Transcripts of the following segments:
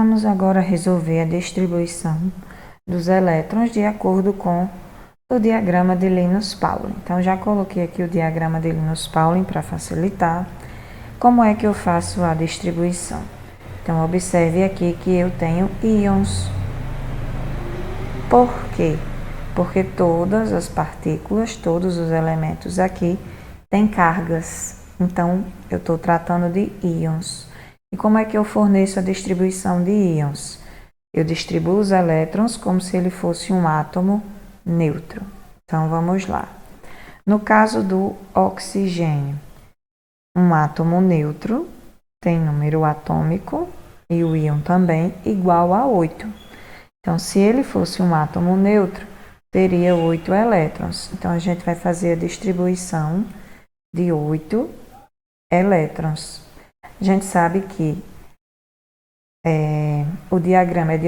Vamos agora resolver a distribuição dos elétrons de acordo com o diagrama de Linus-Pauling. Então, já coloquei aqui o diagrama de Linus-Pauling para facilitar. Como é que eu faço a distribuição? Então, observe aqui que eu tenho íons. Por quê? Porque todas as partículas, todos os elementos aqui têm cargas. Então, eu estou tratando de íons. E como é que eu forneço a distribuição de íons? Eu distribuo os elétrons como se ele fosse um átomo neutro. Então, vamos lá. No caso do oxigênio, um átomo neutro tem número atômico e o íon também igual a 8. Então, se ele fosse um átomo neutro, teria 8 elétrons. Então, a gente vai fazer a distribuição de 8 elétrons. A gente sabe que o diagrama é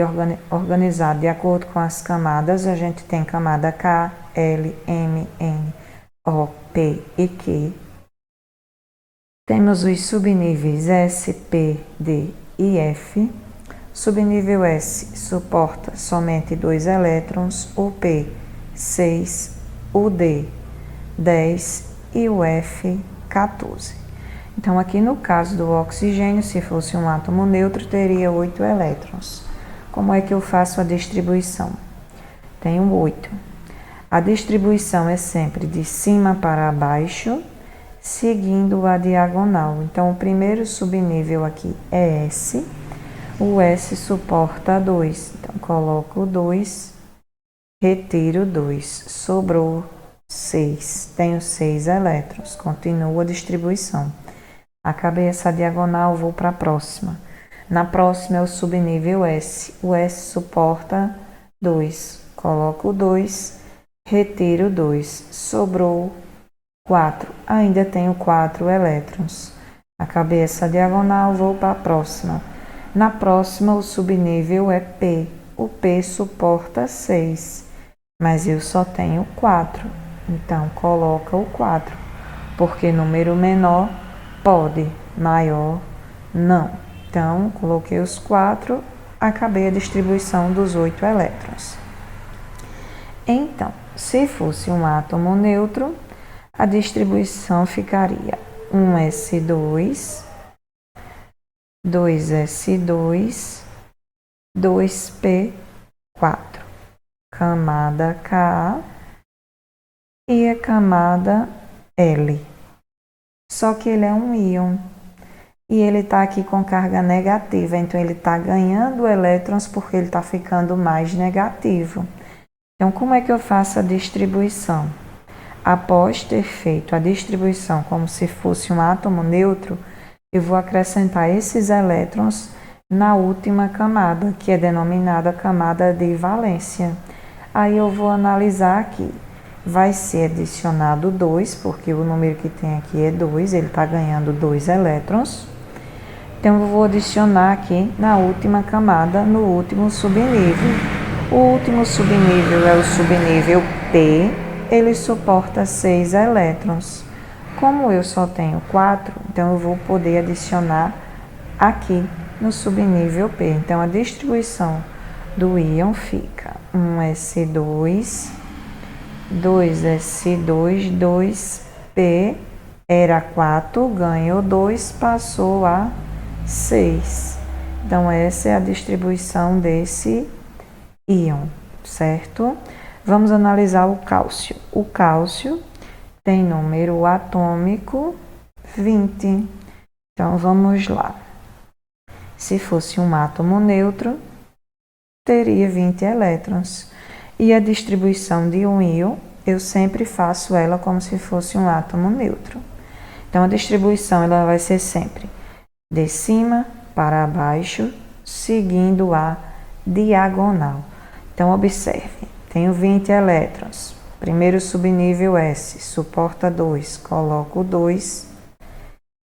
organizado de acordo com as camadas. A gente tem camada K, L, M, N, O, P e Q. Temos os subníveis S, P, D e F. Subnível S suporta somente 2 elétrons, o P 6, o D 10 e o F 14. Então, aqui no caso do oxigênio, se fosse um átomo neutro, teria 8 elétrons. Como é que eu faço a distribuição? Tenho 8. A distribuição é sempre de cima para baixo, seguindo a diagonal. Então, o primeiro subnível aqui é S. O S suporta 2. Então, coloco 2, retiro 2. Sobrou 6. Tenho 6 elétrons. Continuo a distribuição. Acabei essa diagonal, vou para a próxima. Na próxima é o subnível S. O S suporta 2. Coloco 2, retiro 2. Sobrou 4. Ainda tenho 4 elétrons. Acabei essa diagonal, vou para a próxima. Na próxima, o subnível é P. O P suporta 6, mas eu só tenho 4. Então, coloca o 4, porque número menor pode, maior não. Então, coloquei os 4, acabei a distribuição dos 8 elétrons. Então, se fosse um átomo neutro, a distribuição ficaria 1s2, 2s2, 2p4, camada K e a camada L. Só que ele é um íon e ele está aqui com carga negativa, então ele está ganhando elétrons porque ele está ficando mais negativo. Então, como é que eu faço a distribuição? Após ter feito a distribuição como se fosse um átomo neutro, eu vou acrescentar esses elétrons na última camada, que é denominada camada de valência. Aí eu vou analisar aqui. Vai ser adicionado 2, porque o número que tem aqui é 2, ele está ganhando 2 elétrons. Então, eu vou adicionar aqui na última camada, no último subnível. O último subnível é o subnível P, ele suporta 6 elétrons. Como eu só tenho 4, então eu vou poder adicionar aqui no subnível P. Então, a distribuição do íon fica 1s2, 2s2, 2p, era 4, ganhou 2, passou a 6. Então, essa é a distribuição desse íon, certo? Vamos analisar o cálcio. O cálcio tem número atômico 20. Então, vamos lá. Se fosse um átomo neutro, teria 20 elétrons. E a distribuição de um íon, eu sempre faço ela como se fosse um átomo neutro. Então, a distribuição ela vai ser sempre de cima para baixo, seguindo a diagonal. Então, observe, tenho 20 elétrons. Primeiro subnível S, suporta 2, coloco 2,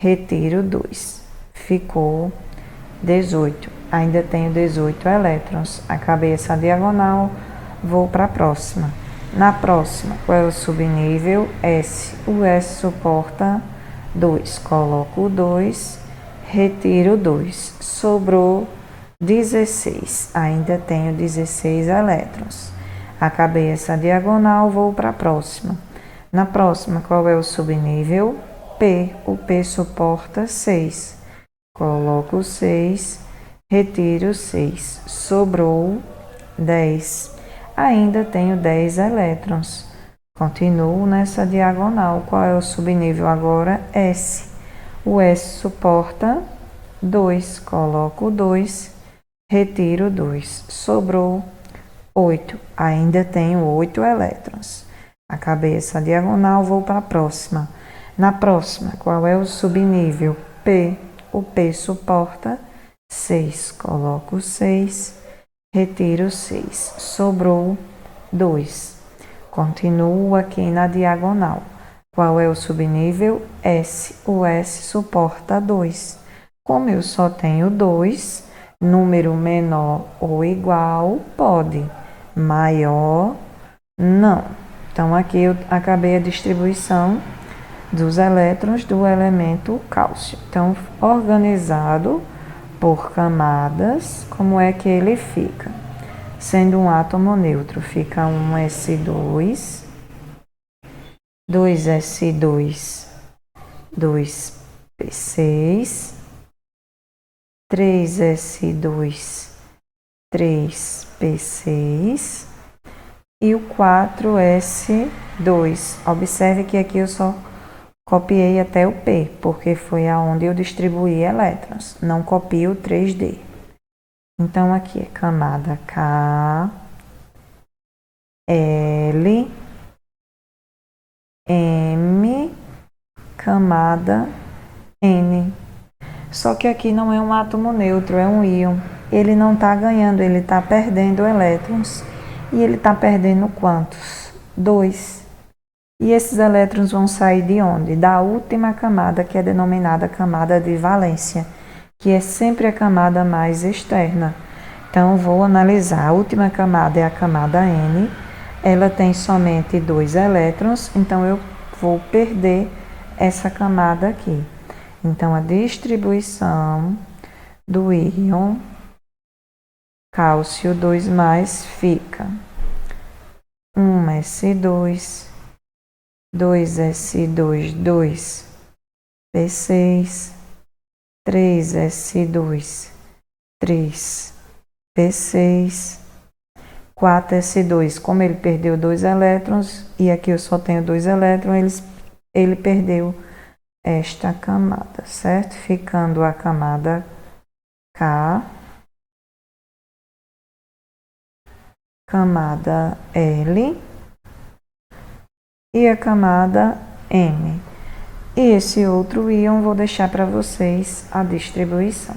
retiro 2. Ficou 18. Ainda tenho 18 elétrons. Acabei essa diagonal, vou para a próxima. Na próxima, qual é o subnível? S. O S suporta 2. Coloco 2, retiro 2. Sobrou 16. Ainda tenho 16 elétrons. Acabei essa diagonal, vou para a próxima. Na próxima, qual é o subnível? P. O P suporta 6. Coloco 6, retiro 6. Sobrou 10. Ainda tenho 10 elétrons. Continuo nessa diagonal. Qual é o subnível agora? S. O S suporta 2. Coloco 2, retiro 2. Sobrou 8. Ainda tenho 8 elétrons. Acabei essa diagonal, vou para a próxima. Na próxima, qual é o subnível? P. O P suporta 6. Coloco 6, retiro 6. Sobrou 2. Continuo aqui na diagonal. Qual é o subnível? S. O S suporta 2. Como eu só tenho 2, número menor ou igual pode, maior não. Então, aqui eu acabei a distribuição dos elétrons do elemento cálcio. Então, organizado por camadas, como é que ele fica? Sendo um átomo neutro, fica um S2, 2S2, 2P6, 3S2, 3P6 e o 4S2. Observe que aqui eu só copiei até o P, porque foi aonde eu distribuí elétrons. Não copio o 3D. Então, aqui é camada K, L, M, camada N. Só que aqui não é um átomo neutro, é um íon. Ele não está ganhando, ele está perdendo elétrons. E ele está perdendo quantos? 2. E esses elétrons vão sair de onde? Da última camada, que é denominada camada de valência, que é sempre a camada mais externa. Então, vou analisar. A última camada é a camada N. Ela tem somente 2 elétrons, então eu vou perder essa camada aqui. Então, a distribuição do íon cálcio 2+, fica 1S2, 2S2, 2P6, 3S2, 3P6, 4S2. Como ele perdeu 2 elétrons, e aqui eu só tenho 2 elétrons, ele perdeu esta camada, certo? Ficando a camada K, camada L e a camada M. E esse outro íon vou deixar para vocês a distribuição.